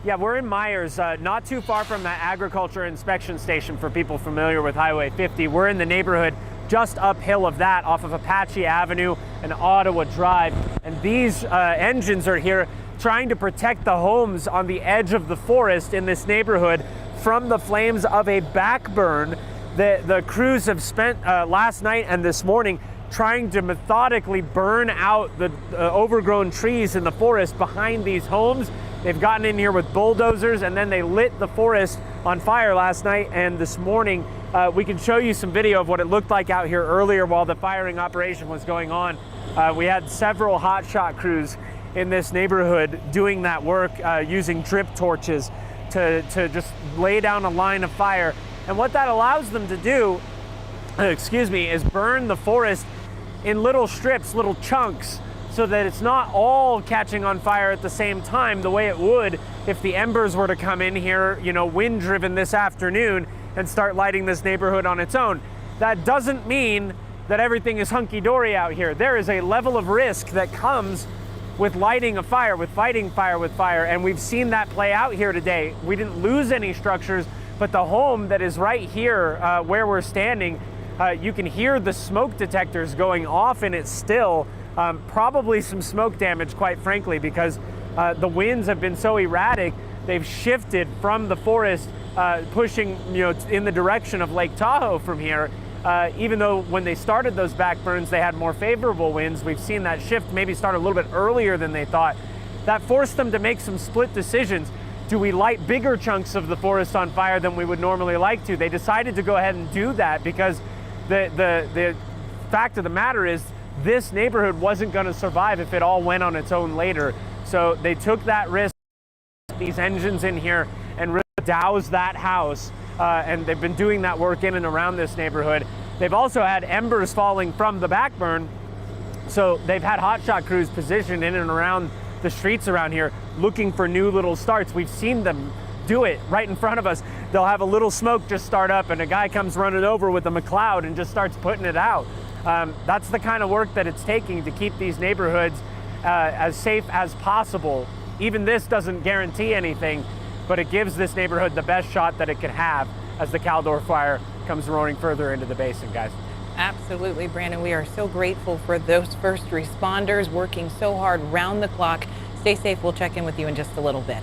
Yeah, we're in Meyers, not too far from that agriculture inspection station for people familiar with Highway 50. We're in the neighborhood just uphill of that off of Apache Avenue and Ottawa Drive. And these engines are here trying to protect the homes on the edge of the forest in this neighborhood from the flames of a backburn. The crews have spent last night and this morning trying to methodically burn out the overgrown trees in the forest behind these homes. They've gotten in here with bulldozers, and then they lit the forest on fire last night and this morning. We can show you some video of what it looked like out here earlier while the firing operation was going on. We had several hotshot crews in this neighborhood doing that work using drip torches to just lay down a line of fire. And what that allows them to do, is burn the forest in little strips, little chunks, so that it's not all catching on fire at the same time the way it would if the embers were to come in here, wind driven this afternoon and start lighting this neighborhood on its own. That doesn't mean that everything is hunky-dory out here. There is a level of risk that comes with lighting a fire, with fighting fire with fire, and we've seen that play out here today. We didn't lose any structures, but the home that is right here where we're standing, you can hear the smoke detectors going off in it still. Probably some smoke damage, quite frankly, because the winds have been so erratic. They've shifted from the forest, pushing in the direction of Lake Tahoe from here. Even though when they started those backburns, they had more favorable winds, we've seen that shift maybe start a little bit earlier than they thought. That forced them to make some split decisions. Do we light bigger chunks of the forest on fire than we would normally like to? They decided to go ahead and do that because the fact of the matter is this neighborhood wasn't going to survive if it all went on its own later. So they took that risk, these engines in here, and really doused that house. And they've been doing that work in and around this neighborhood. They've also had embers falling from the backburn. So they've had hotshot crews positioned in and around the streets around here looking for new little starts. We've seen them do it right in front of us. They'll have a little smoke just start up and a guy comes running over with a McLeod and just starts putting it out. That's the kind of work that it's taking to keep these neighborhoods as safe as possible. Even this doesn't guarantee anything, but it gives this neighborhood the best shot that it could have as the Caldor Fire comes roaring further into the basin, guys. Absolutely, Brandon. We are so grateful for those first responders working so hard round the clock. Stay safe. We'll check in with you in just a little bit.